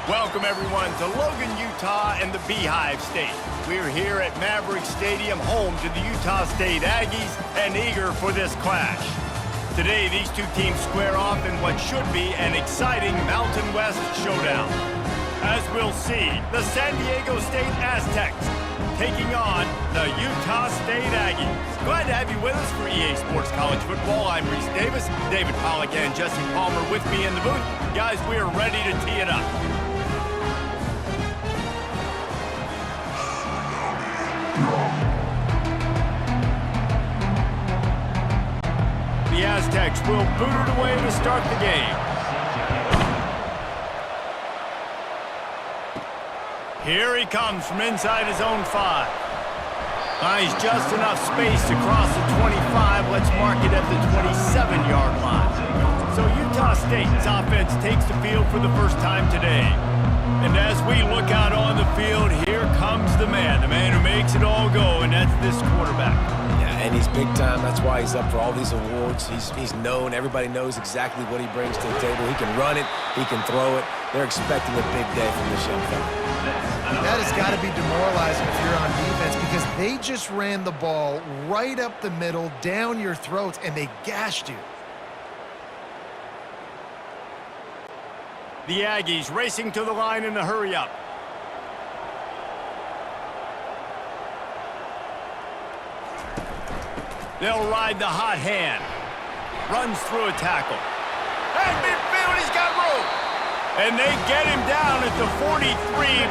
Welcome, everyone, to Logan, Utah and the Beehive State. We're here at Maverik Stadium, home to the Utah State Aggies, and eager for this clash. Today, these two teams square off in what should be an exciting Mountain West showdown. As we'll see, the San Diego State Aztecs taking on the Utah State Aggies. Glad to have you with us for EA Sports College Football. I'm Reese Davis, David Pollack and Jesse Palmer with me in the booth. Guys, we are ready to tee it up. The Aztecs will boot it away to start the game. Here he comes from inside his own 5. Finds just enough space to cross the 25. Let's mark it at the 27-yard line. So Utah State's offense takes the field for the first time today. And as we look out on the field, here comes the man who makes it all go, and that's this quarterback. Yeah, and he's big time. That's why he's up for all these awards. He's known. Everybody knows exactly what he brings to the table. He can run it. He can throw it. They're expecting a big day from this young fella. That has got to be demoralizing if you're on defense, because they just ran the ball right up the middle, down your throats, and they gashed you. The Aggies racing to the line in a hurry-up. They'll ride the hot hand. Runs through a tackle. And midfield, he's got room. And they get him down at the 43,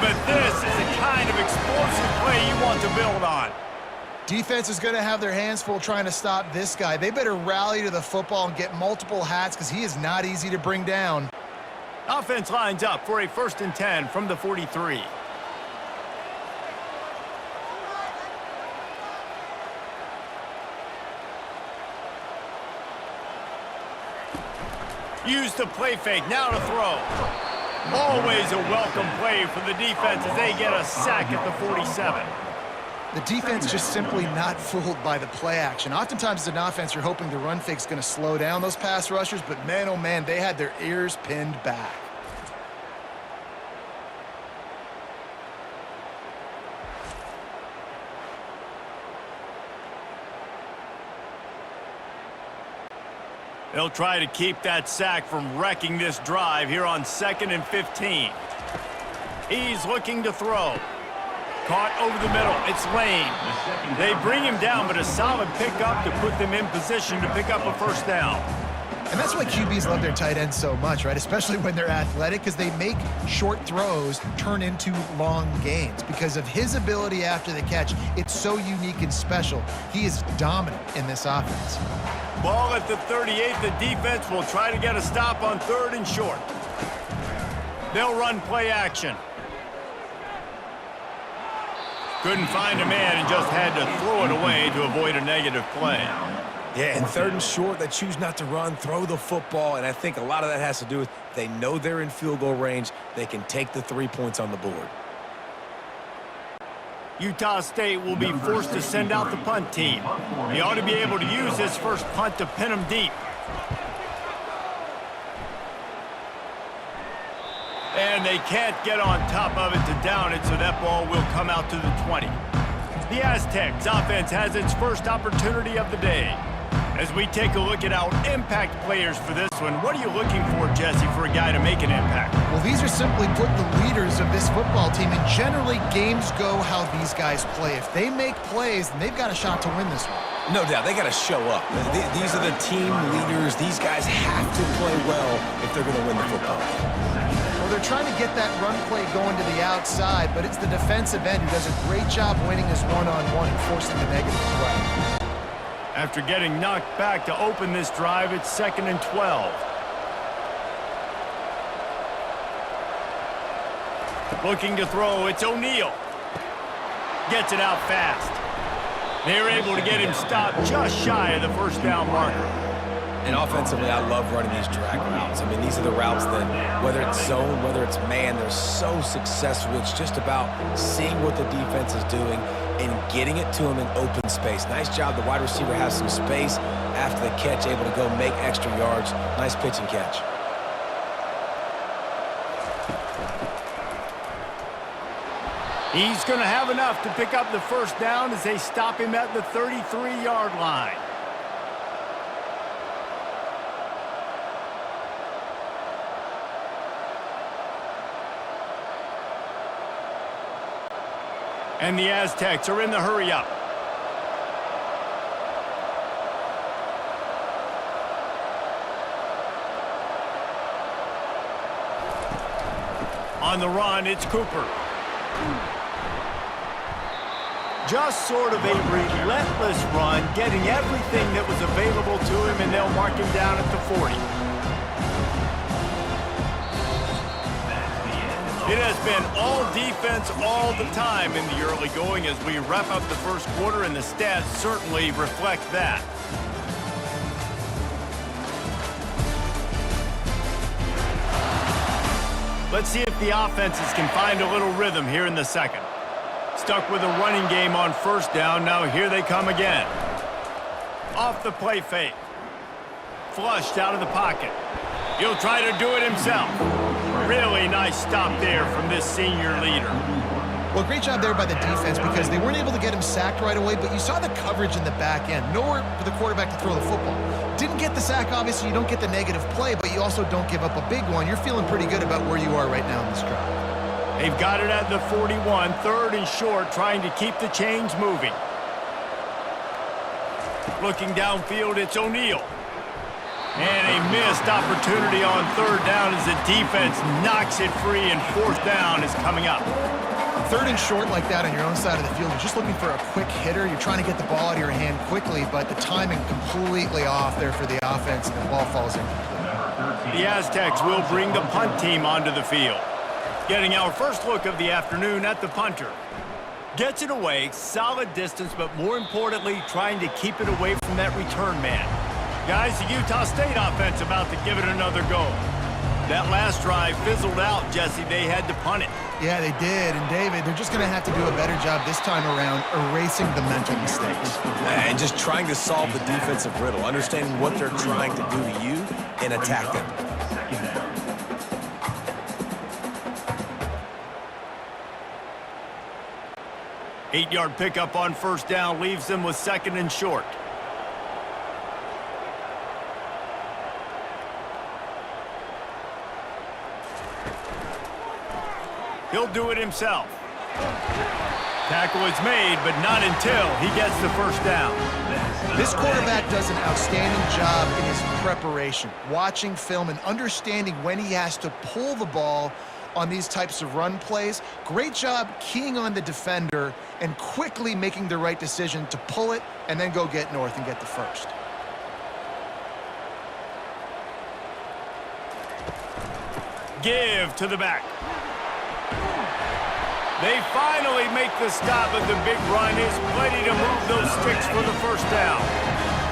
but this is the kind of explosive play you want to build on. Defense is going to have their hands full trying to stop this guy. They better rally to the football and get multiple hats, because he is not easy to bring down. Offense lines up for a 1st and 10 from the 43. Use the play fake, now to throw. Always a welcome play for the defense as they get a sack at the 47. The defense just simply not fooled by the play action. Oftentimes as an offense, you're hoping the run fake's going to slow down those pass rushers, but man, oh man, they had their ears pinned back. They'll try to keep that sack from wrecking this drive here on 2nd and 15. He's looking to throw. Caught over the middle. It's Lane. They bring him down, but a solid pickup to put them in position to pick up a 1st down. And that's why QBs love their tight ends so much, right? Especially when they're athletic, because they make short throws turn into long gains. Because of his ability after the catch, it's so unique and special. He is dominant in this offense. Ball at the 38. The defense will try to get a stop on 3rd and short. They'll run play action. Couldn't find a man and just had to throw it away to avoid a negative play. Yeah, and 3rd and short, they choose not to run, throw the football, and I think a lot of that has to do with they know they're in field goal range. They can take the 3 points on the board. Utah State will be forced to send out the punt team. He ought to be able to use this first punt to pin him deep. And they can't get on top of it to down it, so that ball will come out to the 20. The Aztecs offense has its first opportunity of the day. As we take a look at our impact players for this one, what are you looking for, Jesse, for a guy to make an impact? Well, these are simply put the leaders of this football team, and generally games go how these guys play. If they make plays, then they've got a shot to win this one. No doubt, they got to show up. These are the team leaders. These guys have to play well if they're going to win the football game. Well, they're trying to get that run play going to the outside, but it's the defensive end who does a great job winning his one-on-one and forcing the negative play. After getting knocked back to open this drive, it's 2nd and 12. Looking to throw, it's O'Neal. Gets it out fast. They're able to get him stopped just shy of the 1st down marker. And offensively, I love running these drag routes. I mean, these are the routes that, whether it's zone, whether it's man, they're so successful. It's just about seeing what the defense is doing and getting it to him in open space. Nice job. The wide receiver has some space after the catch, able to go make extra yards. Nice pitch and catch. He's going to have enough to pick up the first down as they stop him at the 33-yard line. And the Aztecs are in the hurry-up. On the run, it's Cooper. Just sort of a relentless run, getting everything that was available to him, and they'll mark him down at the 40. It has been all defense all the time in the early going as we wrap up the first quarter, and the stats certainly reflect that. Let's see if the offenses can find a little rhythm here in the second. Stuck with a running game on first down. Now here they come again. Off the play fake. Flushed out of the pocket. He'll try to do it himself. Really nice stop there from this senior leader. Well, great job there by the defense because they weren't able to get him sacked right away, but you saw the coverage in the back end. Nowhere for the quarterback to throw the football. Didn't get the sack, obviously. You don't get the negative play, but you also don't give up a big one. You're feeling pretty good about where you are right now in this drive. They've got it at the 41, third and short, trying to keep the chains moving. Looking downfield, it's O'Neal. And a missed opportunity on third down as the defense knocks it free, and fourth down is coming up. Third and short like that on your own side of the field, you're just looking for a quick hitter. You're trying to get the ball out of your hand quickly, but the timing completely off there for the offense, and the ball falls incomplete. The Aztecs will bring the punt team onto the field. Getting our first look of the afternoon at the punter. Gets it away, solid distance, but more importantly, trying to keep it away from that return man. Guys, the Utah State offense about to give it another go. That last drive fizzled out, Jesse. They had to punt it. Yeah, they did. And, David, they're just going to have to do a better job this time around erasing the mental mistakes. And just trying to solve the defensive riddle, understanding what they're trying to do to you and attack them. Eight-yard pickup on first down leaves them with second and short. He'll do it himself. Tackle is made, but not until he gets the first down. This quarterback does an outstanding job in his preparation, watching film and understanding when he has to pull the ball on these types of run plays. Great job keying on the defender and quickly making the right decision to pull it and then go get north and get the first. Give to the back. They finally make the stop, but the big run is plenty to move those sticks for the first down.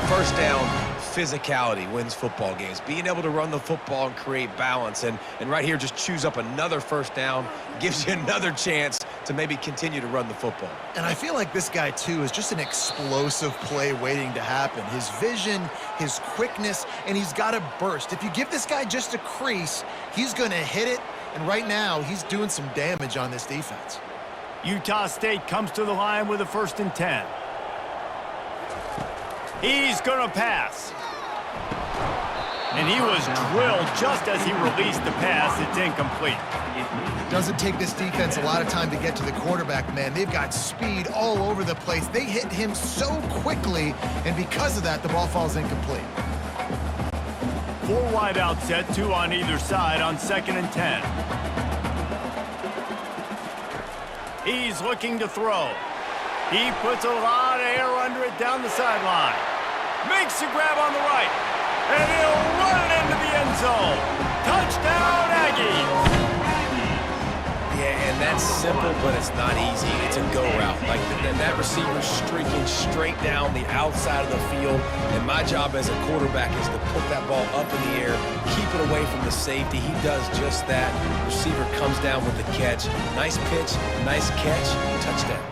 First down, physicality wins football games. Being able to run the football and create balance. And right here, just choose up another first down, gives you another chance to maybe continue to run the football. And I feel like this guy, too, is just an explosive play waiting to happen. His vision, his quickness, and he's got a burst. If you give this guy just a crease, he's going to hit it. And right now, he's doing some damage on this defense. Utah State comes to the line with a 1st and 10. He's going to pass. And he was drilled just as he released the pass. It's incomplete. Doesn't take this defense a lot of time to get to the quarterback, man. They've got speed all over the place. They hit him so quickly, and because of that, the ball falls incomplete. 4 wide out set, 2 on either side on 2nd and 10. He's looking to throw. He puts a lot of air under it down the sideline. Makes the grab on the right. And he'll run it into the end zone. Touchdown, Aggies! Yeah, and that's simple, but it's not easy. It's a go route. Like that receiver streaking straight down the outside of the field. And my job as a quarterback is to put that ball up in the air, keep it away from the safety. He does just that. Receiver comes down with the catch. Nice pitch, nice catch, touchdown.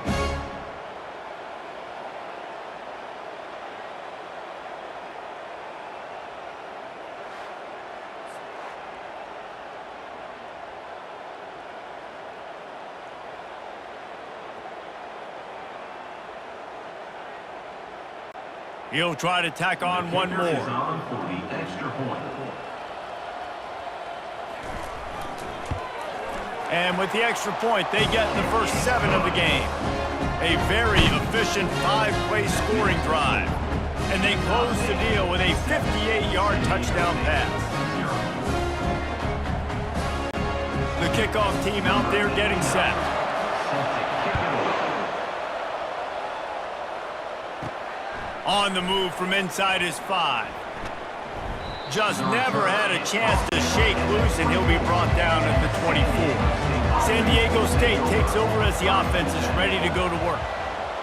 He'll try to tack on one more. And with the extra point, they get the first 7 of the game. A very efficient 5-play scoring drive. And they close the deal with a 58-yard touchdown pass. The kickoff team out there getting set. On the move from inside his 5. Just never had a chance to shake loose, and he'll be brought down at the 24. San Diego State takes over as the offense is ready to go to work.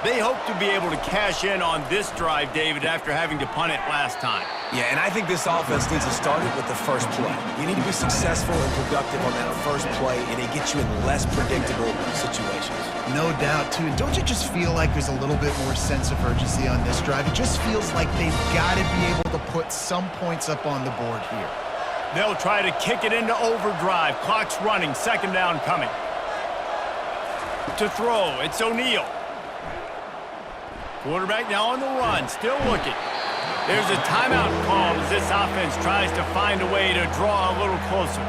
They hope to be able to cash in on this drive, David, after having to punt it last time. Yeah, and I think this offense needs to start it with the first play. You need to be successful and productive on that first play, and it gets you in less predictable situations. No doubt, too. And don't you just feel like there's a little bit more sense of urgency on this drive? It just feels like they've got to be able to put some points up on the board here. They'll try to kick it into overdrive. Clock's running. 2nd down coming. To throw, it's O'Neal. Quarterback now on the run, still looking. There's a timeout called as this offense tries to find a way to draw a little closer.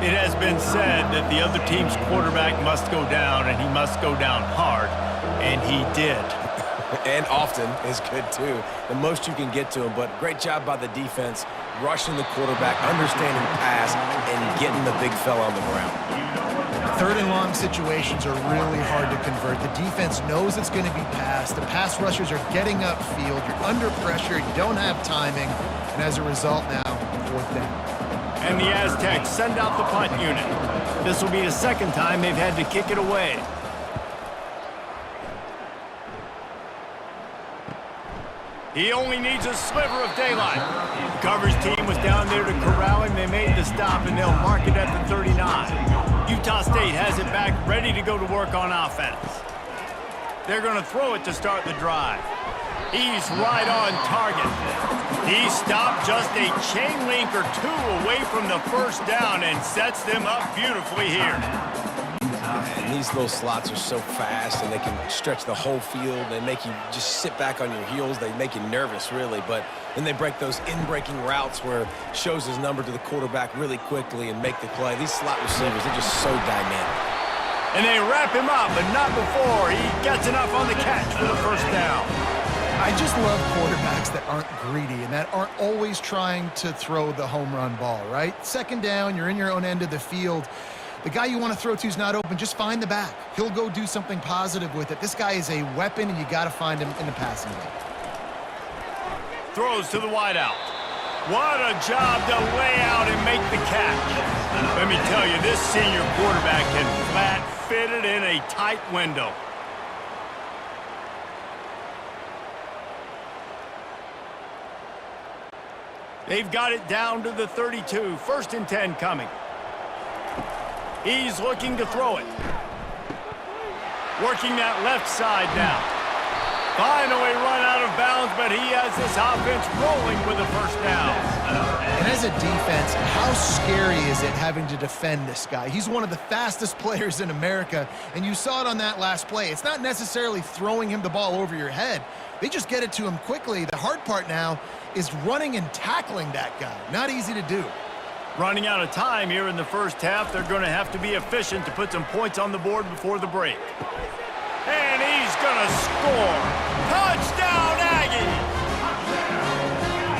It has been said that the other team's quarterback must go down, and he must go down hard, and he did. And often is good, too. The most you can get to him, but great job by the defense, rushing the quarterback, understanding the pass, and getting the big fella on the ground. 3rd and long situations are really hard to convert. The defense knows it's going to be passed. The pass rushers are getting upfield. You're under pressure. You don't have timing. And as a result now, 4th down. And the Aztecs send out the punt unit. This will be the 2nd time they've had to kick it away. He only needs a sliver of daylight. The coverage team was down there to corral him. They made the stop, and they'll mark it at the 39. Utah State has it back, ready to go to work on offense. They're going to throw it to start the drive. He's right on target. He stopped just a chain link or 2 away from the first down and sets them up beautifully here. And these little slots are so fast, and they can stretch the whole field. They make you just sit back on your heels. They make you nervous, really. But then they break those in-breaking routes where shows his number to the quarterback really quickly and make the play. These slot receivers, they're just so dynamic. And they wrap him up, but not before he gets enough on the catch for the first down. I just love quarterbacks that aren't greedy and that aren't always trying to throw the home run ball, right? 2nd down, you're in your own end of the field. The guy you want to throw to is not open. Just find the back. He'll go do something positive with it. This guy is a weapon, and you got to find him in the passing game. Throws to the wideout. What a job to lay out and make the catch. Let me tell you, this senior quarterback can flat fit it in a tight window. They've got it down to the 32. 1st and 10 coming. He's looking to throw it. Working that left side now. Finally run out of bounds, but he has this offense rolling with a first down. And as a defense, how scary is it having to defend this guy? He's one of the fastest players in America, and you saw it on that last play. It's not necessarily throwing him the ball over your head. They just get it to him quickly. The hard part now is running and tackling that guy. Not easy to do. Running out of time here in the first half. They're going to have to be efficient to put some points on the board before the break. And he's going to score. Touchdown, Aggies!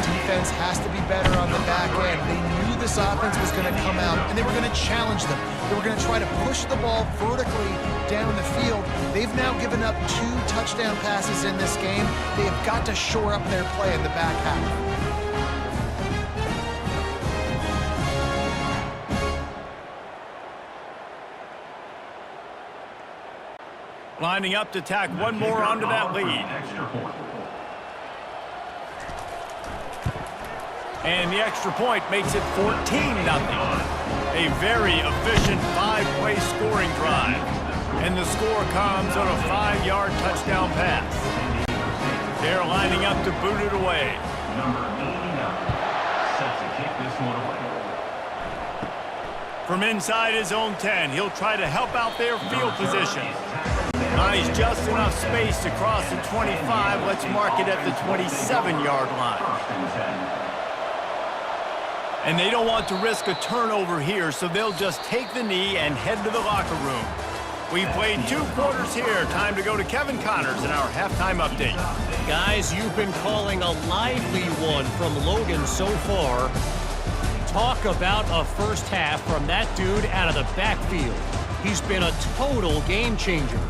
Defense has to be better on the back end. They knew this offense was going to come out, and they were going to challenge them. They were going to try to push the ball vertically down the field. They've now given up 2 touchdown passes in this game. They have got to shore up their play in the back half. Lining up to tack one more onto that lead. And the extra point makes it 14-0. A very efficient 5-play scoring drive. And the score comes on a 5-yard touchdown pass. They're lining up to boot it away. Number 89 set to kick this one away. From inside his own 10, he'll try to help out their field position. Nice, just enough space to cross the 25. Let's mark it at the 27-yard line. And they don't want to risk a turnover here, so they'll just take the knee and head to the locker room. We've played 2 quarters here. Time to go to Kevin Connors in our halftime update. Guys, you've been calling a lively one from Logan so far. Talk about a first half from that dude out of the backfield. He's been a total game changer.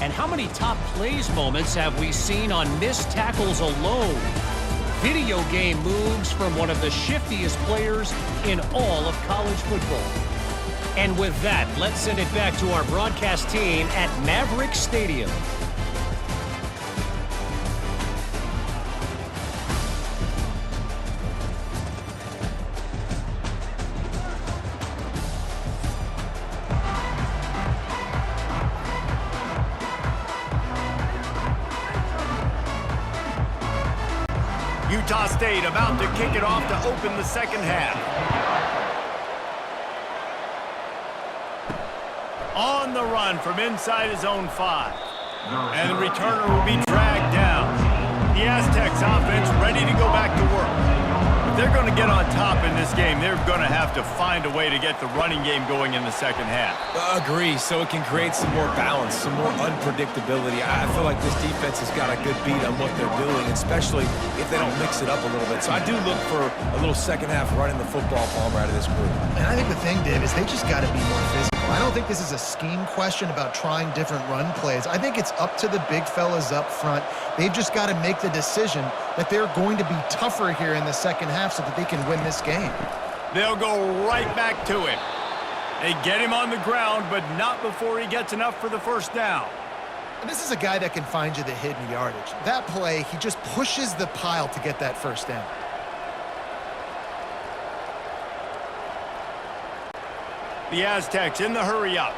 And how many top plays moments have we seen on missed tackles alone? Video game moves from one of the shiftiest players in all of college football. And with that, let's send it back to our broadcast team at Maverik Stadium. Utah State about to kick it off to open the second half. On the run from inside his own 5. And the returner will be dragged down. The Aztecs offense ready to go back to work. If they're going to get on top in this game, they're going to have to find a way to get the running game going in the second half. Agree, so it can create some more balance, some more unpredictability. I feel like this defense has got a good beat on what they're doing, especially if they don't mix it up a little bit. So I do look for a little second half running the football Palmer out of this group. And I think the thing, Dave, is they just got to be more physical. I don't think this is a scheme question about trying different run plays. I think it's up to the big fellas up front. They've just got to make the decision that they're going to be tougher here in the second half so that they can win this game. They'll go right back to him. They get him on the ground, but not before he gets enough for the first down. And this is a guy that can find you the hidden yardage. That play, he just pushes the pile to get that first down. The Aztecs in the hurry up.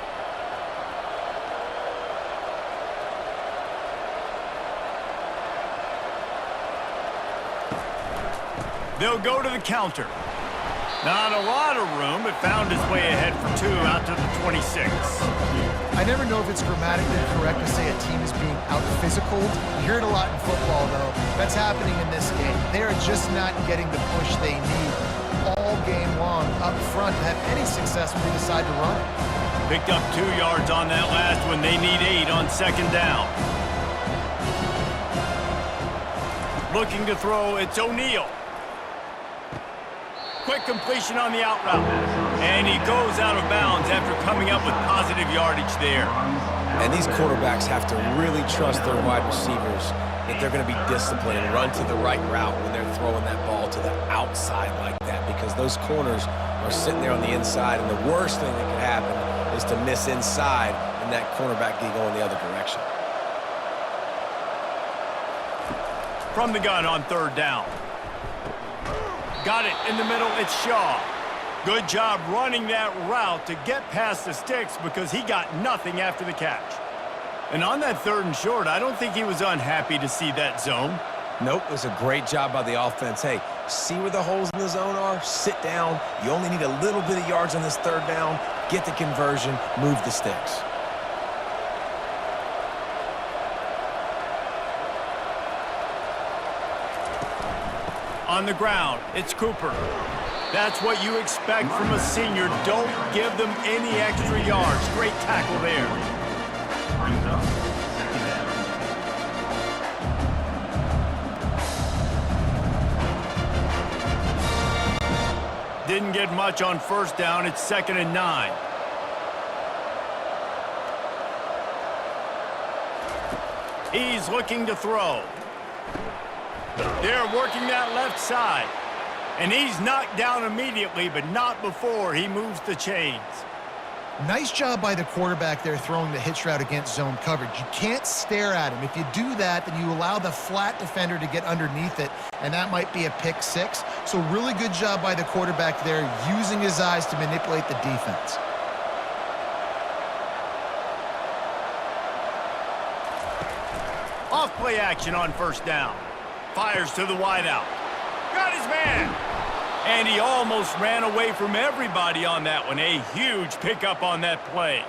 They'll go to the counter. Not a lot of room, but found his way ahead for 2 out to the 26. I never know if it's grammatically correct to say a team is being out-physicaled. You hear it a lot in football, though. That's happening in this game. They are just not getting the push they need all game long up front to have any success when they decide to run it. Picked up 2 yards on that last one. They need 8 on second down. Looking to throw, it's O'Neal. Quick completion on the out route. And he goes out of bounds after coming up with positive yardage there. And these quarterbacks have to really trust their wide receivers that they're going to be disciplined and run to the right route when they're throwing that ball to the outside like that, because those corners are sitting there on the inside, and the worst thing that could happen is to miss inside and that cornerback get going the other direction. From the gun on third down. Got it in the middle, it's Shaw. Good job running that route to get past the sticks because he got nothing after the catch. And on that 3rd and short, I don't think he was unhappy to see that zone. Nope, it was a great job by the offense. Hey, see where the holes in the zone are? Sit down. You only need a little bit of yards on this 3rd down. Get the conversion, move the sticks. On the ground, it's Cooper. That's what you expect from a senior. Don't give them any extra yards. Great tackle there. Brings up second down. Didn't get much on first down. It's 2nd and 9. He's looking to throw. They're working that left side. And he's knocked down immediately, but not before he moves the chains. Nice job by the quarterback there throwing the hitch route against zone coverage. You can't stare at him. If you do that, then you allow the flat defender to get underneath it, and that might be a pick 6. So really good job by the quarterback there, using his eyes to manipulate the defense. Off play action on first down. Fires to the wideout. Got his man. And he almost ran away from everybody on that one. A huge pickup on that play.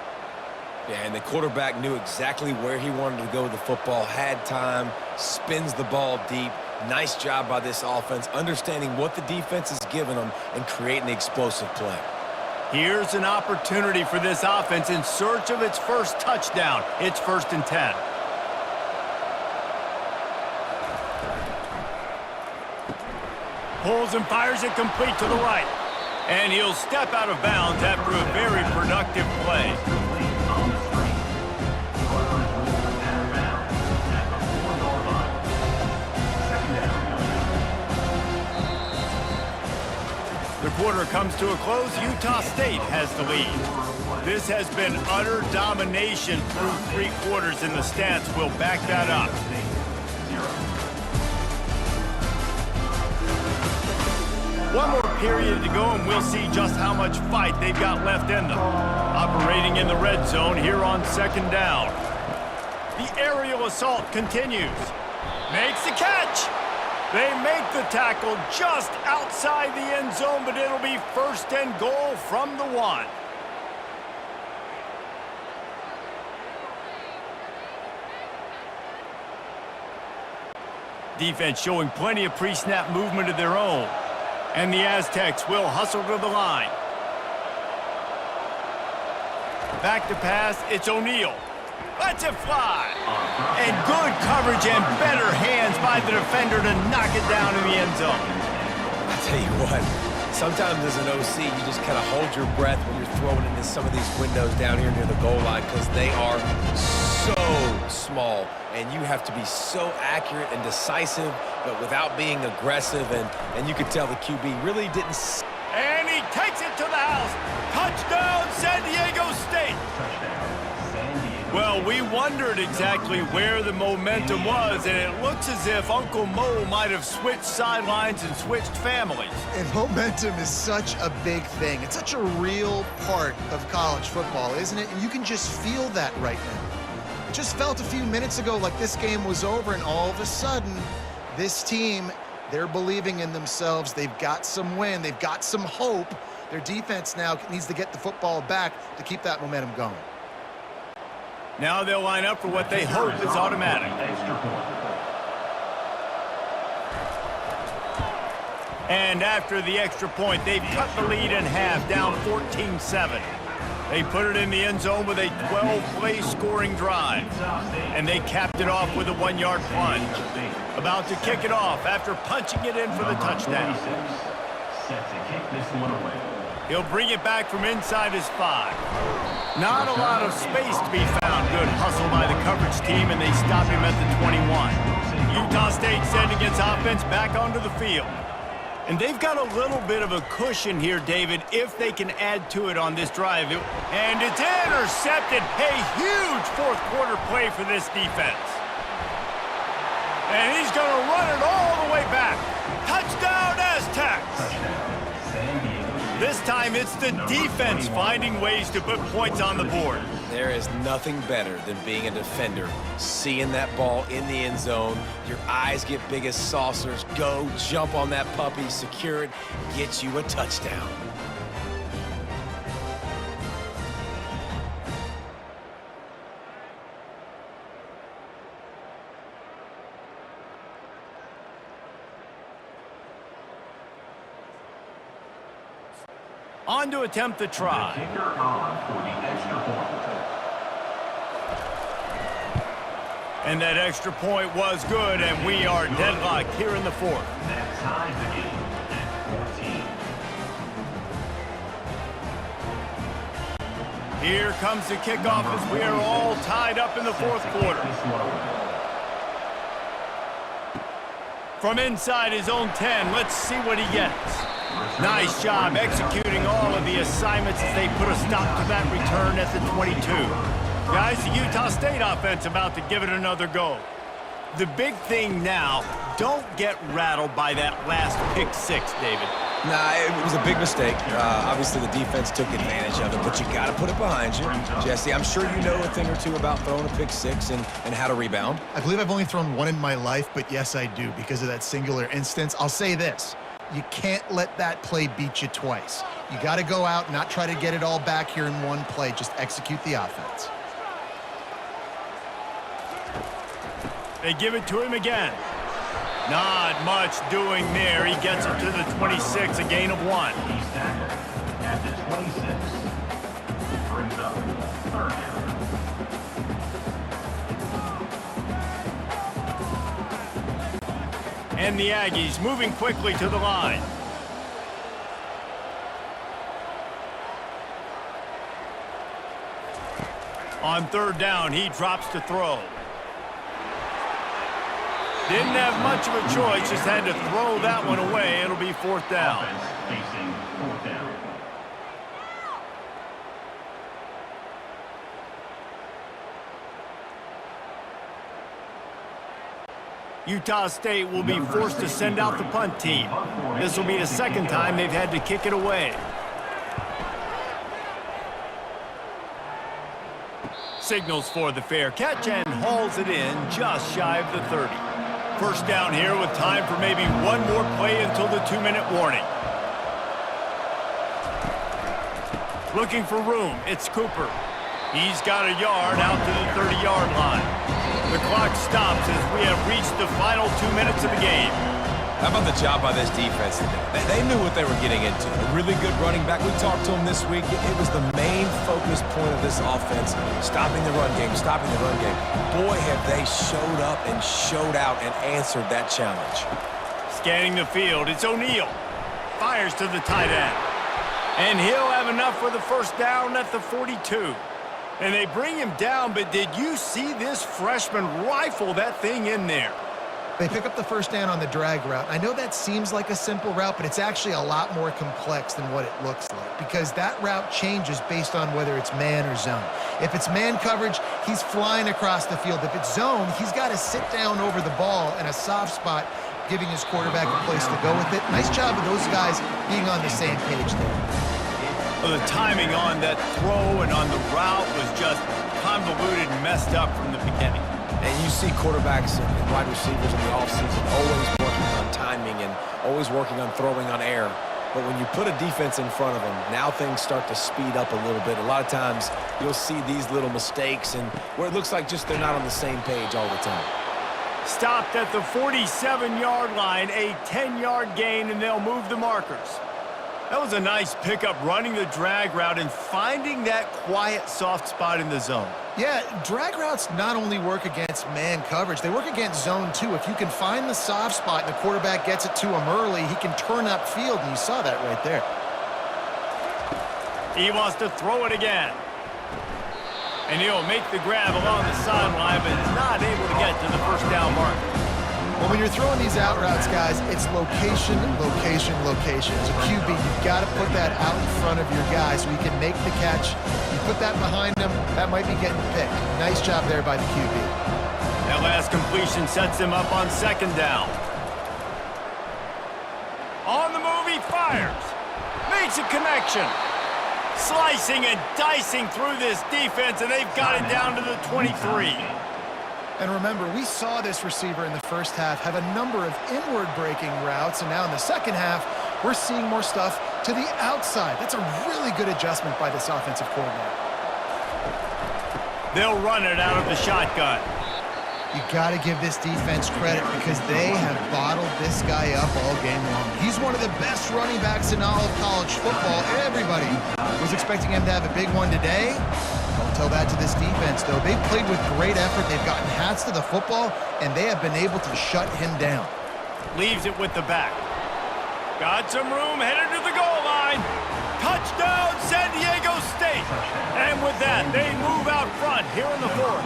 Yeah, and the quarterback knew exactly where he wanted to go with the football, had time, spins the ball deep. Nice job by this offense, understanding what the defense is giving them and creating the explosive play. Here's an opportunity for this offense in search of its first touchdown. It's 1st and 10. Pulls and fires it complete to the right. And he'll step out of bounds after a very productive play. The quarter comes to a close. Utah State has the lead. This has been utter domination through 3 quarters, and the stats will back that up. One more period to go, and we'll see just how much fight they've got left in them. Operating in the red zone here on 2nd down. The aerial assault continues. Makes the catch. They make the tackle just outside the end zone, but it'll be 1st and goal from the 1. Defense showing plenty of pre-snap movement of their own. And the Aztecs will hustle to the line. Back to pass, it's O'Neal. Lets it fly. And good coverage and better hands by the defender to knock it down in the end zone. I tell you what, sometimes as an OC, you just kind of hold your breath when you're throwing into some of these windows down here near the goal line because they are so small, and you have to be so accurate and decisive, but without being aggressive, and you could tell the QB really didn't. And he takes it to the house. Touchdown, San Diego State. Well, we wondered exactly where the momentum was, and it looks as if Uncle Mo might have switched sidelines and switched families. And momentum is such a big thing. It's such a real part of college football, isn't it? And you can just feel that right now. It just felt a few minutes ago like this game was over, and all of a sudden, this team, they're believing in themselves. They've got some win. They've got some hope. Their defense now needs to get the football back to keep that momentum going. Now they'll line up for what they hope is automatic. And after the extra point, they've cut the lead in half, down 14-7. They put it in the end zone with a 12-play scoring drive. And they capped it off with a 1-yard plunge. About to kick it off after punching it in for the touchdown. Set to kick this one away. He'll bring it back from inside his 5. Not a lot of space to be found. Good hustle by the coverage team, and they stop him at the 21. Utah State sending its offense back onto the field. And they've got a little bit of a cushion here, David, if they can add to it on this drive. And it's intercepted. A huge 4th quarter play for this defense. And he's going to run it all the way back. Touchdown, Aztecs! This time it's the defense finding ways to put points on the board. There is nothing better than being a defender. Seeing that ball in the end zone, your eyes get big as saucers. Go, jump on that puppy, secure it, get you a touchdown. On to attempt the try. The kicker on for the extra point. And that extra point was good, and we are deadlocked here in the 4th. That ties the game at 14. Here comes the kickoff as we are all tied up in the 4th quarter. From inside his own 10, let's see what he gets. Nice job executing all of the assignments as they put a stop to that return at the 22. Guys, the Utah State offense about to give it another go. The big thing now, don't get rattled by that last pick 6, David. Nah, it was a big mistake. Obviously, the defense took advantage of it, but you got to put it behind you. Jesse, I'm sure you know a thing or two about throwing a pick 6 and how to rebound. I believe I've only thrown one in my life, but yes, I do because of that singular instance. I'll say this. You can't let that play beat you twice. You got to go out, not try to get it all back here in one play. Just execute the offense. They give it to him again. Not much doing there. He gets it to the 26, a gain of 1. He's tackled at the 26. Brings up third down. And the Aggies moving quickly to the line. On third down, he drops to throw. Didn't have much of a choice, just had to throw that one away. It'll be fourth down. Offense facing fourth down. Utah State will be forced to send out the punt team. This will be the second time they've had to kick it away. Signals for the fair catch and hauls it in just shy of the 30. First down here with time for maybe one more play until the 2-minute warning. Looking for room, it's Cooper. He's got a yard out to the 30-yard line. The clock stops as we have reached the final 2 minutes of the game. How about the job by this defense today? They knew what they were getting into. A really good running back. We talked to him this week. It was the main focus point of this offense, stopping the run game, stopping the run game. Boy, have they showed up and showed out and answered that challenge. Scanning the field, it's O'Neal. Fires to the tight end. And he'll have enough for the first down at the 42. And they bring him down, but did you see this freshman rifle that thing in there? They pick up the first down on the drag route. I know that seems like a simple route, but it's actually a lot more complex than what it looks like because that route changes based on whether it's man or zone. If it's man coverage, he's flying across the field. If it's zone, he's got to sit down over the ball in a soft spot, giving his quarterback a place to go with it. Nice job of those guys being on the same page there. Well, the timing on that throw and on the route was just convoluted and messed up from the beginning. And you see quarterbacks and wide receivers in the offseason always working on timing and always working on throwing on air. But when you put a defense in front of them, now things start to speed up a little bit. A lot of times you'll see these little mistakes and where it looks like just they're not on the same page all the time. Stopped at the 47-yard line, a 10-yard gain, and they'll move the markers. That was a nice pickup running the drag route and finding that quiet, soft spot in the zone. Yeah, drag routes not only work against man coverage, they work against zone too. If you can find the soft spot and the quarterback gets it to him early, he can turn upfield, and you saw that right there. He wants to throw it again. And he'll make the grab along the sideline, but is not able to get to the first down mark. Well, when you're throwing these out routes, guys, it's location, location, location. As a QB, you've got to put that out in front of your guy so he can make the catch. You put that behind him, that might be getting picked. Nice job there by the QB. That last completion sets him up on second down. On the move, he fires. Makes a connection. Slicing and dicing through this defense, and they've got it down to the 23. And remember, we saw this receiver in the first half have a number of inward-breaking routes, and now in the second half, we're seeing more stuff to the outside. That's a really good adjustment by this offensive coordinator. They'll run it out of the shotgun. You got to give this defense credit because they have bottled this guy up all game long. He's one of the best running backs in all of college football. Everybody was expecting him to have a big one today. Don't tell that to this defense, though. They've played with great effort. They've gotten hats to the football, and they have been able to shut him down. Leaves it with the back. Got some room, headed to the goal line. Touchdown, San Diego State. And with that, they move out front here in the fourth.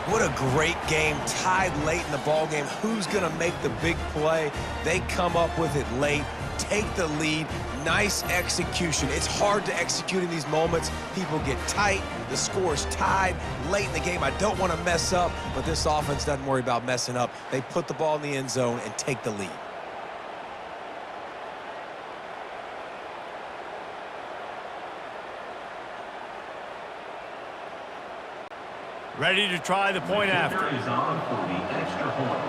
What a great game, tied late in the ball game. Who's going to make the big play? They come up with it late, take the lead. Nice execution. It's hard to execute in these moments. People get tight. The score is tied late in the game. I don't want to mess up, but this offense doesn't worry about messing up. They put the ball in the end zone and take the lead. Ready to try the point after. Is on for the extra point.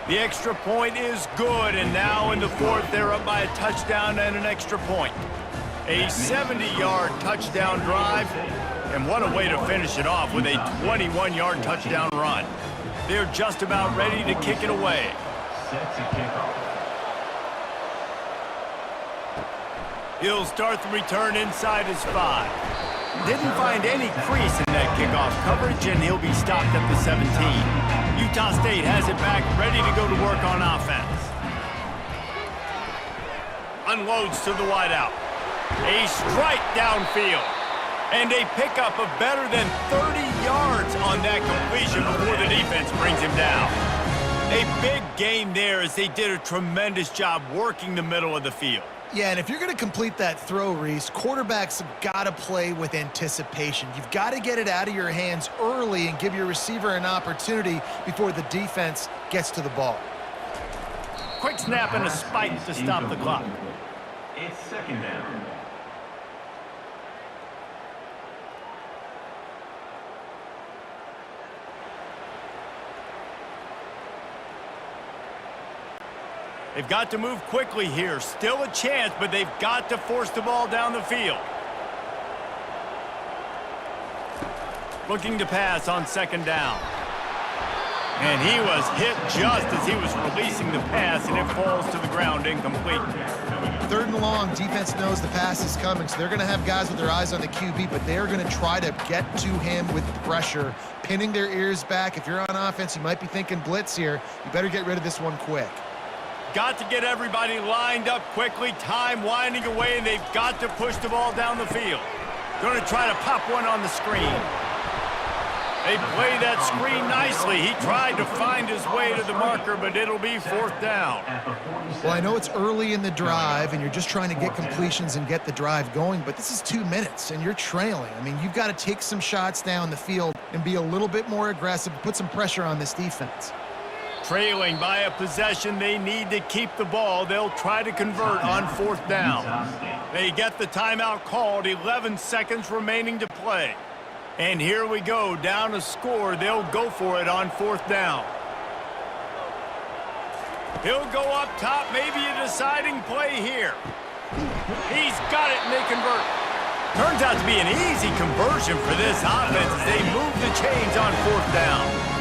The extra point is good, and now in the fourth, they're up by a touchdown and an extra point. A 70-yard touchdown drive, and what a way to finish it off with a 21-yard touchdown run. They're just about ready to kick it away. Set to kickoff. He'll start the return inside his 5. Didn't find any crease in that kickoff coverage, and he'll be stopped at the 17. Utah State has it back, ready to go to work on offense. Unloads to the wideout. A strike downfield. And a pickup of better than 30 yards on that completion before the defense brings him down. A big gain there as they did a tremendous job working the middle of the field. Yeah, and if you're going to complete that throw, Reese, quarterbacks have got to play with anticipation. You've got to get it out of your hands early and give your receiver an opportunity before the defense gets to the ball. Quick snap and a spike to stop the clock. It's second down. They've got to move quickly here. Still a chance, but they've got to force the ball down the field. Looking to pass on second down. And he was hit just as he was releasing the pass, and it falls to the ground incomplete. 3rd and long, defense knows the pass is coming, so they're going to have guys with their eyes on the QB, but they're going to try to get to him with pressure, pinning their ears back. If you're on offense, you might be thinking blitz here. You better get rid of this one quick. Got to get everybody lined up quickly, time winding away, and they've got to push the ball down the field. Going to try to pop one on the screen. They play that screen nicely. He tried to find his way to the marker, but it'll be 4th down. Well, I know it's early in the drive, and you're just trying to get completions and get the drive going, but this is 2 minutes, and you're trailing. I mean, you've got to take some shots down the field and be a little bit more aggressive, put some pressure on this defense. Trailing by a possession, they need to keep the ball. They'll try to convert on 4th down. They get the timeout called, 11 seconds remaining to play. And here we go, down a score. They'll go for it on 4th down. He'll go up top, maybe a deciding play here. He's got it, and they convert. Turns out to be an easy conversion for this offense as they move the chains on 4th down.